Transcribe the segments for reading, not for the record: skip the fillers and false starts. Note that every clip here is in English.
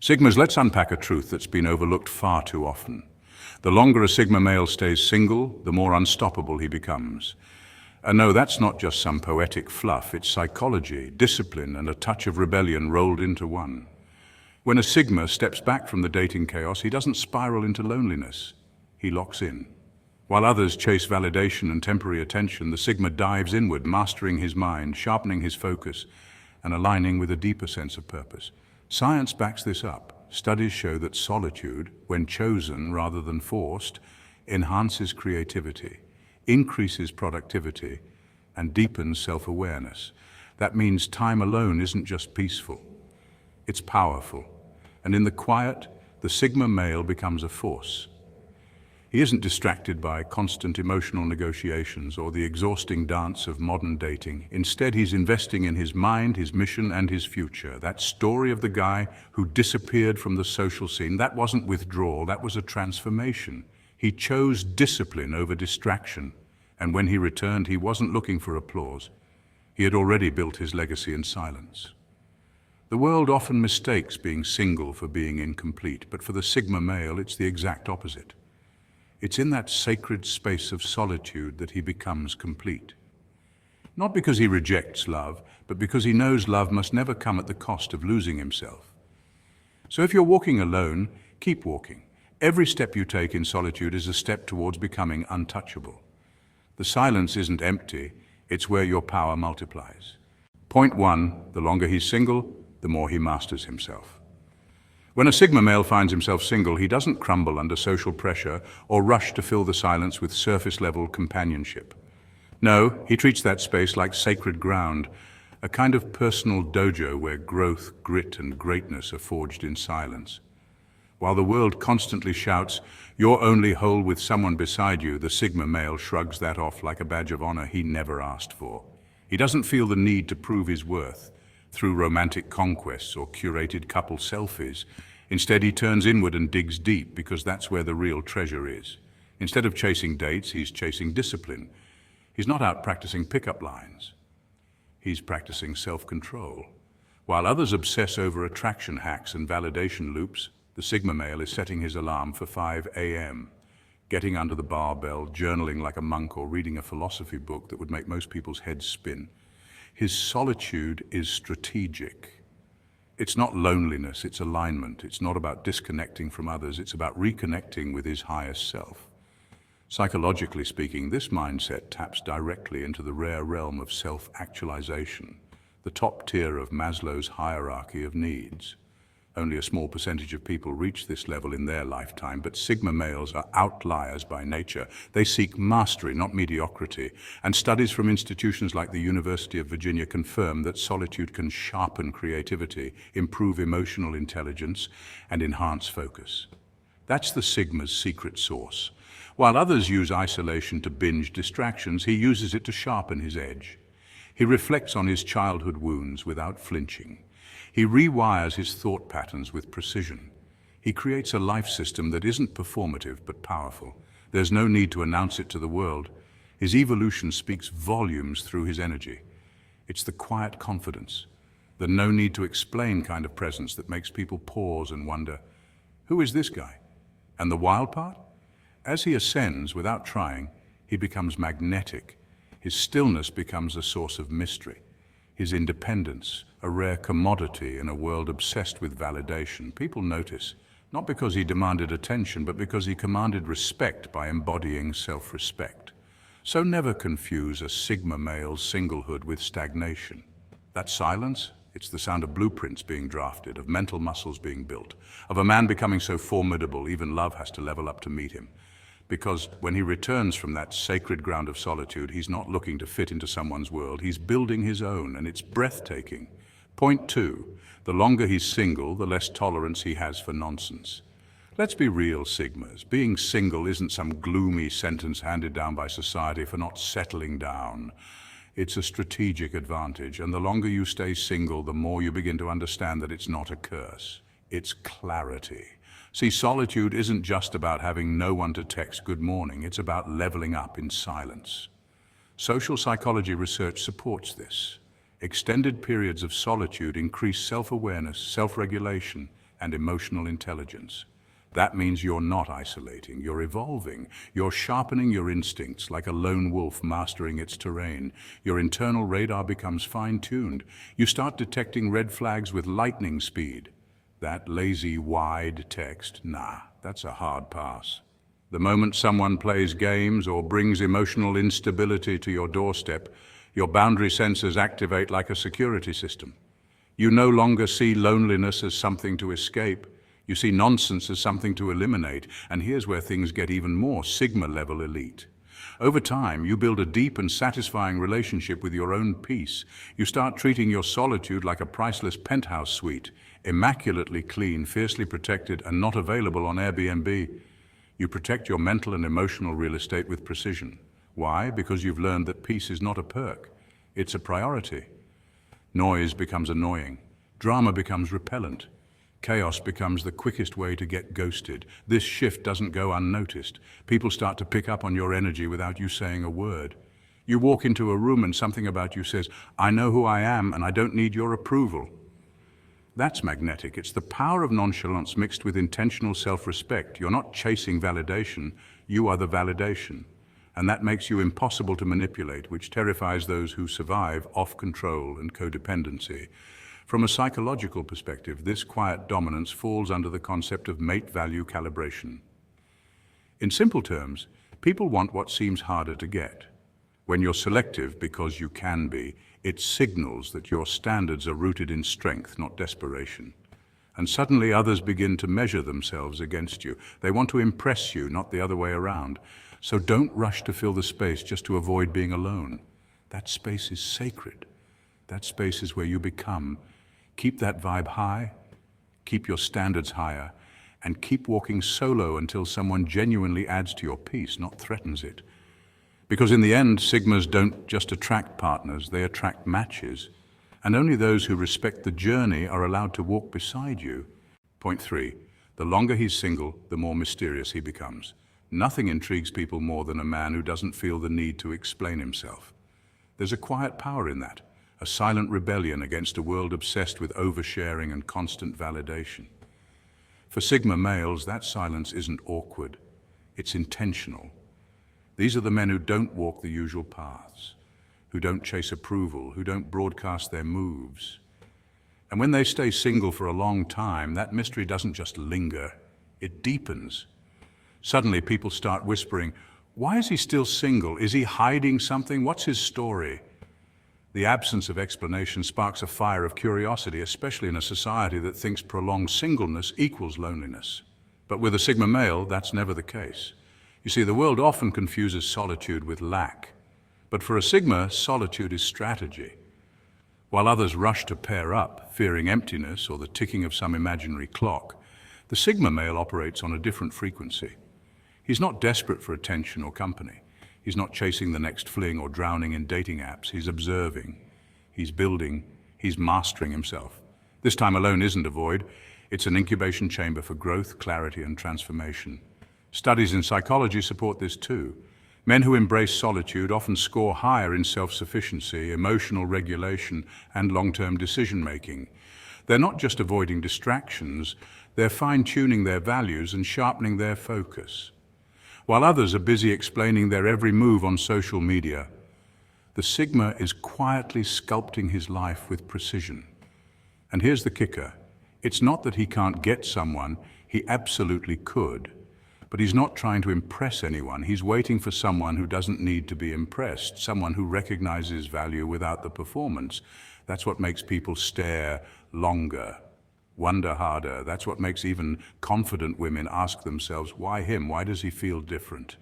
Sigmas, let's unpack a truth that's been overlooked far too often. The longer a Sigma male stays single, the more unstoppable he becomes. And no, that's not just some poetic fluff, it's psychology, discipline, and a touch of rebellion rolled into one. When a Sigma steps back from the dating chaos, he doesn't spiral into loneliness, he locks in. While others chase validation and temporary attention, the Sigma dives inward, mastering his mind, sharpening his focus, and aligning with a deeper sense of purpose. Science backs this up. Studies show that solitude, when chosen rather than forced, enhances creativity, increases productivity, and deepens self-awareness. That means time alone isn't just peaceful, it's powerful. And in the quiet, the Sigma male becomes a force. He isn't distracted by constant emotional negotiations or the exhausting dance of modern dating. Instead, he's investing in his mind, his mission, and his future. That story of the guy who disappeared from the social scene, that wasn't withdrawal, that was a transformation. He chose discipline over distraction, and when he returned, he wasn't looking for applause. He had already built his legacy in silence. The world often mistakes being single for being incomplete, but for the Sigma male, it's the exact opposite. It's in that sacred space of solitude that he becomes complete. Not because he rejects love, but because he knows love must never come at the cost of losing himself. So if you're walking alone, keep walking. Every step you take in solitude is a step towards becoming untouchable. The silence isn't empty, it's where your power multiplies. Point 1, the longer he's single, the more he masters himself. When a Sigma male finds himself single, he doesn't crumble under social pressure or rush to fill the silence with surface-level companionship. No, he treats that space like sacred ground, a kind of personal dojo where growth, grit, and greatness are forged in silence. While the world constantly shouts, "You're only whole with someone beside you," the Sigma male shrugs that off like a badge of honor he never asked for. He doesn't feel the need to prove his worth through romantic conquests or curated couple selfies. Instead, he turns inward and digs deep because that's where the real treasure is. Instead of chasing dates, he's chasing discipline. He's not out practicing pickup lines. He's practicing self-control. While others obsess over attraction hacks and validation loops, the Sigma male is setting his alarm for 5 a.m., getting under the barbell, journaling like a monk, or reading a philosophy book that would make most people's heads spin. His solitude is strategic. It's not loneliness, it's alignment. It's not about disconnecting from others, it's about reconnecting with his highest self. Psychologically speaking, this mindset taps directly into the rare realm of self-actualization, the top tier of Maslow's hierarchy of needs. Only a small percentage of people reach this level in their lifetime, but Sigma males are outliers by nature. They seek mastery, not mediocrity. And studies from institutions like the University of Virginia confirm that solitude can sharpen creativity, improve emotional intelligence, and enhance focus. That's the Sigma's secret sauce. While others use isolation to binge distractions, he uses it to sharpen his edge. He reflects on his childhood wounds without flinching. He rewires his thought patterns with precision. He creates a life system that isn't performative but powerful. There's no need to announce it to the world. His evolution speaks volumes through his energy. It's the quiet confidence, the no need to explain kind of presence that makes people pause and wonder, who is this guy? And the wild part? As he ascends without trying, he becomes magnetic. His stillness becomes a source of mystery. His independence, a rare commodity in a world obsessed with validation. People notice, not because he demanded attention, but because he commanded respect by embodying self-respect. So never confuse a Sigma male's singlehood with stagnation. That silence, it's the sound of blueprints being drafted, of mental muscles being built, of a man becoming so formidable even love has to level up to meet him. Because when he returns from that sacred ground of solitude, he's not looking to fit into someone's world, he's building his own, and it's breathtaking. Point 2, the longer he's single, the less tolerance he has for nonsense. Let's be real, Sigmas. Being single isn't some gloomy sentence handed down by society for not settling down. It's a strategic advantage, and the longer you stay single, the more you begin to understand that it's not a curse. It's clarity. See, solitude isn't just about having no one to text good morning, it's about leveling up in silence. Social psychology research supports this. Extended periods of solitude increase self-awareness, self-regulation, and emotional intelligence. That means you're not isolating, you're evolving. You're sharpening your instincts like a lone wolf mastering its terrain. Your internal radar becomes fine-tuned. You start detecting red flags with lightning speed. That lazy, wide text, nah, that's a hard pass. The moment someone plays games or brings emotional instability to your doorstep, your boundary sensors activate like a security system. You no longer see loneliness as something to escape. You see nonsense as something to eliminate, and here's where things get even more Sigma-level elite. Over time, you build a deep and satisfying relationship with your own peace. You start treating your solitude like a priceless penthouse suite, immaculately clean, fiercely protected, and not available on Airbnb. You protect your mental and emotional real estate with precision. Why? Because you've learned that peace is not a perk, it's a priority. Noise becomes annoying. Drama becomes repellent. Chaos becomes the quickest way to get ghosted. This shift doesn't go unnoticed. People start to pick up on your energy without you saying a word. You walk into a room and something about you says, "I know who I am and I don't need your approval." That's magnetic. It's the power of nonchalance mixed with intentional self-respect. You're not chasing validation, you are the validation. And that makes you impossible to manipulate, which terrifies those who survive off-control and codependency. From a psychological perspective, this quiet dominance falls under the concept of mate value calibration. In simple terms, people want what seems harder to get. When you're selective, because you can be, it signals that your standards are rooted in strength, not desperation. And suddenly others begin to measure themselves against you. They want to impress you, not the other way around. So don't rush to fill the space just to avoid being alone. That space is sacred. That space is where you become. Keep that vibe high, keep your standards higher, and keep walking solo until someone genuinely adds to your peace, not threatens it. Because in the end, Sigmas don't just attract partners, they attract matches. And only those who respect the journey are allowed to walk beside you. Point 3. The longer he's single, the more mysterious he becomes. Nothing intrigues people more than a man who doesn't feel the need to explain himself. There's a quiet power in that. A silent rebellion against a world obsessed with oversharing and constant validation. For Sigma males, that silence isn't awkward, it's intentional. These are the men who don't walk the usual paths, who don't chase approval, who don't broadcast their moves. And when they stay single for a long time, that mystery doesn't just linger, it deepens. Suddenly people start whispering, "Why is he still single? Is he hiding something? What's his story?" The absence of explanation sparks a fire of curiosity, especially in a society that thinks prolonged singleness equals loneliness. But with a Sigma male, that's never the case. You see, the world often confuses solitude with lack. But for a Sigma, solitude is strategy. While others rush to pair up, fearing emptiness or the ticking of some imaginary clock, the Sigma male operates on a different frequency. He's not desperate for attention or company. He's not chasing the next fling or drowning in dating apps. He's observing, he's building, he's mastering himself. This time alone isn't a void. It's an incubation chamber for growth, clarity, and transformation. Studies in psychology support this too. Men who embrace solitude often score higher in self-sufficiency, emotional regulation, and long-term decision-making. They're not just avoiding distractions, they're fine-tuning their values and sharpening their focus. While others are busy explaining their every move on social media, the Sigma is quietly sculpting his life with precision. And here's the kicker. It's not that he can't get someone, he absolutely could. But he's not trying to impress anyone. He's waiting for someone who doesn't need to be impressed, someone who recognizes value without the performance. That's what makes people stare longer, wonder harder. That's what makes even confident women ask themselves, why him? Why does he feel different?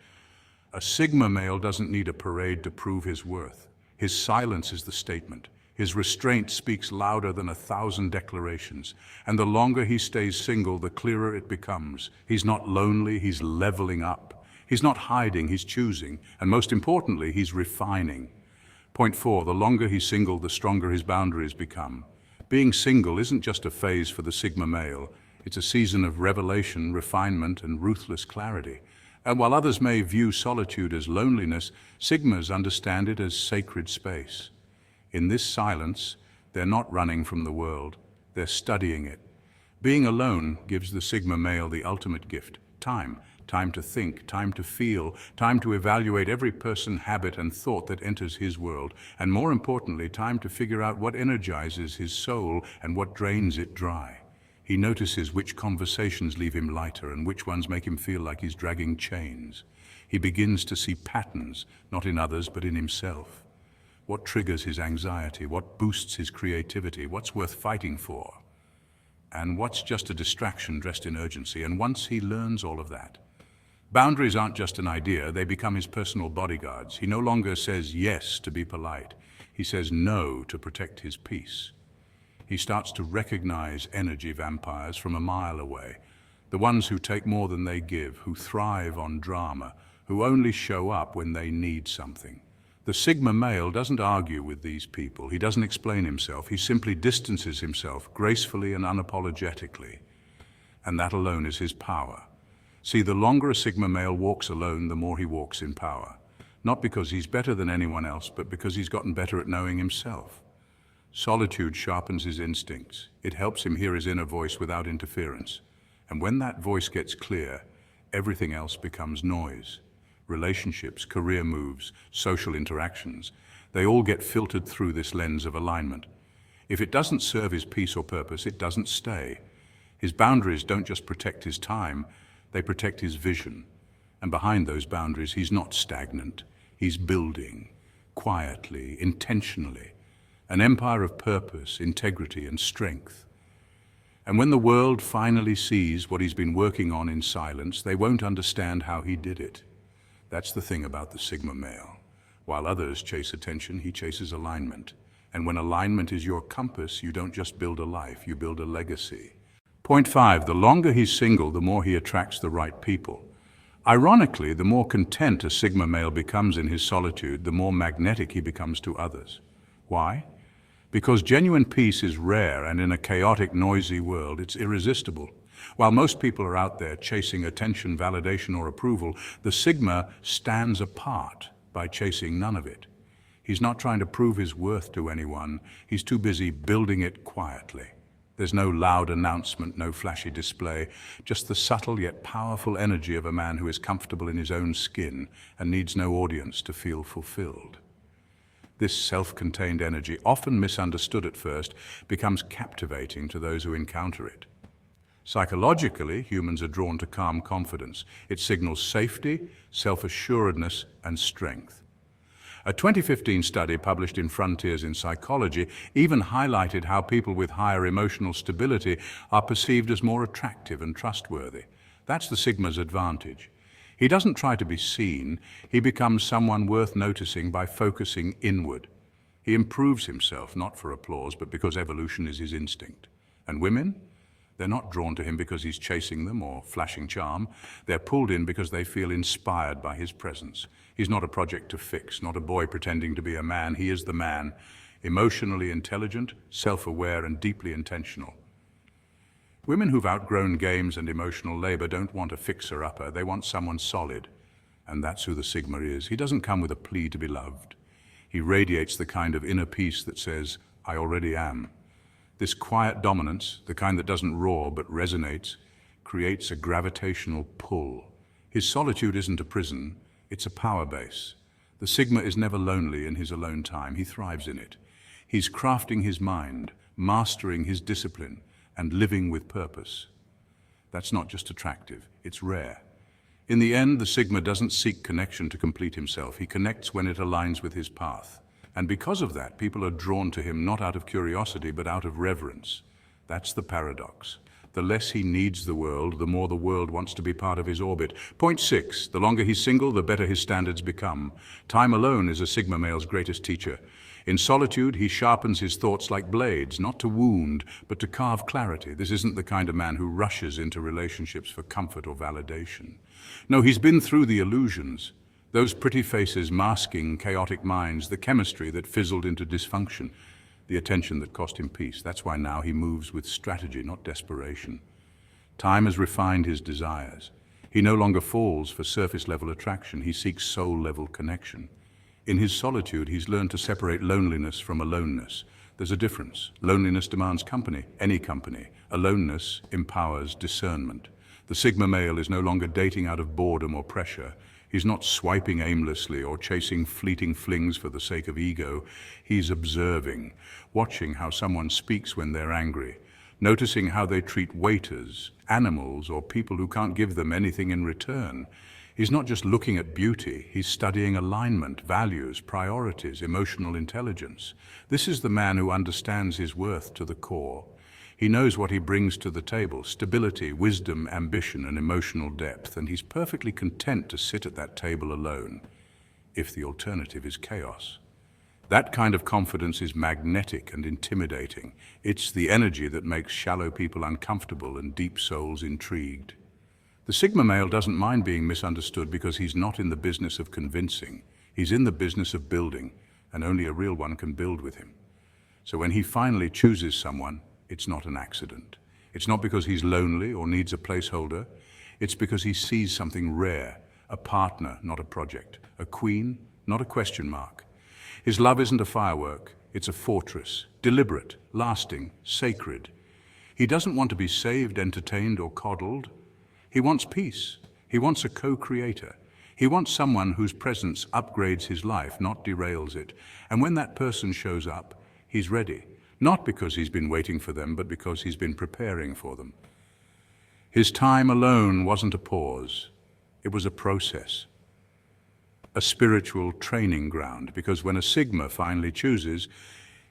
A Sigma male doesn't need a parade to prove his worth. His silence is the statement. His restraint speaks louder than 1,000 declarations. And the longer he stays single, the clearer it becomes. He's not lonely, he's leveling up. He's not hiding, he's choosing. And most importantly, he's refining. Point 4, the longer he's single, the stronger his boundaries become. Being single isn't just a phase for the Sigma male. It's a season of revelation, refinement, and ruthless clarity. And while others may view solitude as loneliness, Sigmas understand it as sacred space. In this silence, they're not running from the world, they're studying it. Being alone gives the Sigma male the ultimate gift: time. Time to think, time to feel, time to evaluate every person, habit, and thought that enters his world, and more importantly, time to figure out what energizes his soul and what drains it dry. He notices which conversations leave him lighter and which ones make him feel like he's dragging chains. He begins to see patterns, not in others, but in himself. What triggers his anxiety, what boosts his creativity, what's worth fighting for, and what's just a distraction dressed in urgency. And once he learns all of that, boundaries aren't just an idea, they become his personal bodyguards. He no longer says yes to be polite. He says no to protect his peace. He starts to recognize energy vampires from a mile away, the ones who take more than they give, who thrive on drama, who only show up when they need something. The Sigma male doesn't argue with these people. He doesn't explain himself. He simply distances himself gracefully and unapologetically. And that alone is his power. See, the longer a Sigma male walks alone, the more he walks in power. Not because he's better than anyone else, but because he's gotten better at knowing himself. Solitude sharpens his instincts. It helps him hear his inner voice without interference. And when that voice gets clear, everything else becomes noise. Relationships, career moves, social interactions, they all get filtered through this lens of alignment. If it doesn't serve his peace or purpose, it doesn't stay. His boundaries don't just protect his time, they protect his vision. And behind those boundaries, he's not stagnant. He's building, quietly, intentionally, an empire of purpose, integrity, and strength. And when the world finally sees what he's been working on in silence, they won't understand how he did it. That's the thing about the Sigma male. While others chase attention, he chases alignment. And when alignment is your compass, you don't just build a life, you build a legacy. Point 5, the longer he's single, the more he attracts the right people. Ironically, the more content a Sigma male becomes in his solitude, the more magnetic he becomes to others. Why? Because genuine peace is rare, and in a chaotic, noisy world, it's irresistible. While most people are out there chasing attention, validation, or approval, the Sigma stands apart by chasing none of it. He's not trying to prove his worth to anyone. He's too busy building it quietly. There's no loud announcement, no flashy display, just the subtle yet powerful energy of a man who is comfortable in his own skin and needs no audience to feel fulfilled. This self-contained energy, often misunderstood at first, becomes captivating to those who encounter it. Psychologically, humans are drawn to calm confidence. It signals safety, self-assuredness, and strength. A 2015 study published in Frontiers in Psychology even highlighted how people with higher emotional stability are perceived as more attractive and trustworthy. That's the Sigma's advantage. He doesn't try to be seen. He becomes someone worth noticing by focusing inward. He improves himself, not for applause, but because evolution is his instinct. And women? They're not drawn to him because he's chasing them or flashing charm. They're pulled in because they feel inspired by his presence. He's not a project to fix, not a boy pretending to be a man. He is the man, emotionally intelligent, self-aware, and deeply intentional. Women who've outgrown games and emotional labor don't want a fixer-upper. They want someone solid. And that's who the Sigma is. He doesn't come with a plea to be loved. He radiates the kind of inner peace that says, I already am. This quiet dominance, the kind that doesn't roar but resonates, creates a gravitational pull. His solitude isn't a prison, it's a power base. The Sigma is never lonely in his alone time. He thrives in it. He's crafting his mind, mastering his discipline, and living with purpose. That's not just attractive, it's rare. In the end, the Sigma doesn't seek connection to complete himself. He connects when it aligns with his path. And because of that, people are drawn to him not out of curiosity, but out of reverence. That's the paradox. The less he needs the world, the more the world wants to be part of his orbit. Point 6, the longer he's single, the better his standards become. Time alone is a Sigma male's greatest teacher. In solitude, he sharpens his thoughts like blades, not to wound, but to carve clarity. This isn't the kind of man who rushes into relationships for comfort or validation. No, he's been through the illusions. Those pretty faces masking chaotic minds, the chemistry that fizzled into dysfunction, the attention that cost him peace. That's why now he moves with strategy, not desperation. Time has refined his desires. He no longer falls for surface-level attraction. He seeks soul-level connection. In his solitude, he's learned to separate loneliness from aloneness. There's a difference. Loneliness demands company, any company. Aloneness empowers discernment. The Sigma male is no longer dating out of boredom or pressure. He's not swiping aimlessly or chasing fleeting flings for the sake of ego. He's observing, watching how someone speaks when they're angry, noticing how they treat waiters, animals, or people who can't give them anything in return. He's not just looking at beauty, he's studying alignment, values, priorities, emotional intelligence. This is the man who understands his worth to the core. He knows what he brings to the table: stability, wisdom, ambition, and emotional depth, and he's perfectly content to sit at that table alone, if the alternative is chaos. That kind of confidence is magnetic and intimidating. It's the energy that makes shallow people uncomfortable and deep souls intrigued. The Sigma male doesn't mind being misunderstood because he's not in the business of convincing. He's in the business of building, and only a real one can build with him. So when he finally chooses someone, it's not an accident. It's not because he's lonely or needs a placeholder. It's because he sees something rare, a partner, not a project, a queen, not a question mark. His love isn't a firework, it's a fortress, deliberate, lasting, sacred. He doesn't want to be saved, entertained, or coddled. He wants peace. He wants a co-creator. He wants someone whose presence upgrades his life, not derails it. And when that person shows up, he's ready. Not because he's been waiting for them, but because he's been preparing for them. His time alone wasn't a pause. It was a process, a spiritual training ground, because when a Sigma finally chooses,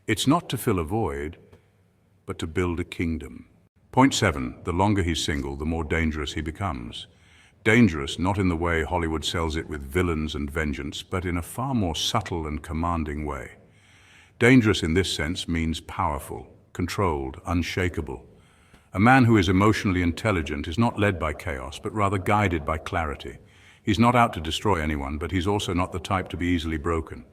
it's not to fill a void, but to build a kingdom. Point 7, the longer he's single, the more dangerous he becomes. Dangerous not in the way Hollywood sells it with villains and vengeance, but in a far more subtle and commanding way. Dangerous in this sense means powerful, controlled, unshakable. A man who is emotionally intelligent is not led by chaos, but rather guided by clarity. He's not out to destroy anyone, but he's also not the type to be easily broken.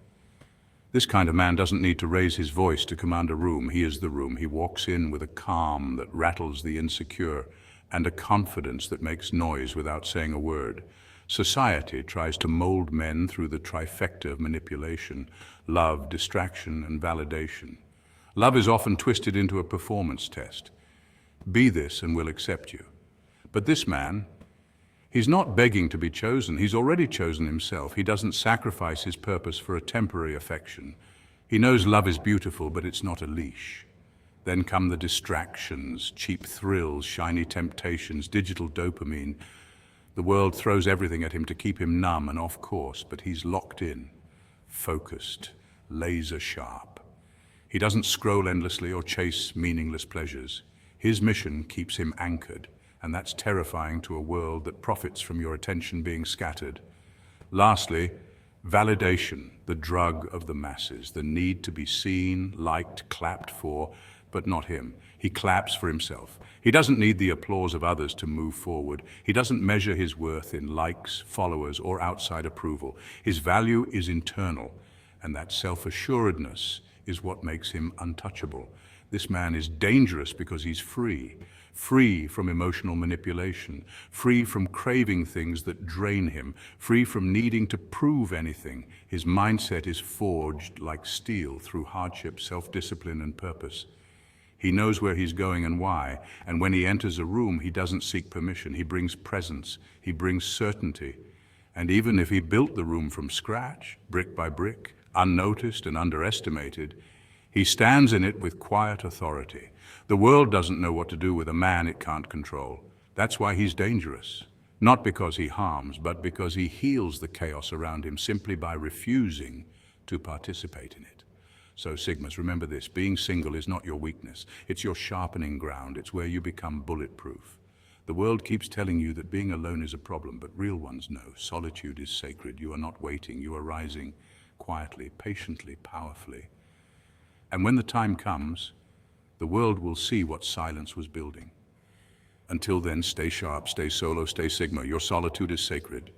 This kind of man doesn't need to raise his voice to command a room. He is the room. He walks in with a calm that rattles the insecure and a confidence that makes noise without saying a word. Society tries to mold men through the trifecta of manipulation: love, distraction, and validation. Love is often twisted into a performance test. Be this and we'll accept you. But this man, he's not begging to be chosen. He's already chosen himself. He doesn't sacrifice his purpose for a temporary affection. He knows love is beautiful, but it's not a leash. Then come the distractions, cheap thrills, shiny temptations, digital dopamine. The world throws everything at him to keep him numb and off course, but he's locked in, focused, laser sharp. He doesn't scroll endlessly or chase meaningless pleasures. His mission keeps him anchored, and that's terrifying to a world that profits from your attention being scattered. Lastly, validation, the drug of the masses, the need to be seen, liked, clapped for, but not him. He claps for himself. He doesn't need the applause of others to move forward. He doesn't measure his worth in likes, followers, or outside approval. His value is internal, and that self-assuredness is what makes him untouchable. This man is dangerous because he's free. Free from emotional manipulation, free from craving things that drain him, free from needing to prove anything. His mindset is forged like steel through hardship, self-discipline, and purpose. He knows where he's going and why, and when he enters a room, he doesn't seek permission. He brings presence, he brings certainty. And even if he built the room from scratch, brick by brick, unnoticed and underestimated, he stands in it with quiet authority. The world doesn't know what to do with a man it can't control. That's why he's dangerous. Not because he harms, but because he heals the chaos around him simply by refusing to participate in it. So Sigmas, remember this: being single is not your weakness. It's your sharpening ground. It's where you become bulletproof. The world keeps telling you that being alone is a problem, but real ones know solitude is sacred. You are not waiting. You are rising quietly, patiently, powerfully. And when the time comes, the world will see what silence was building. Until then, stay sharp, stay solo, stay Sigma. Your solitude is sacred.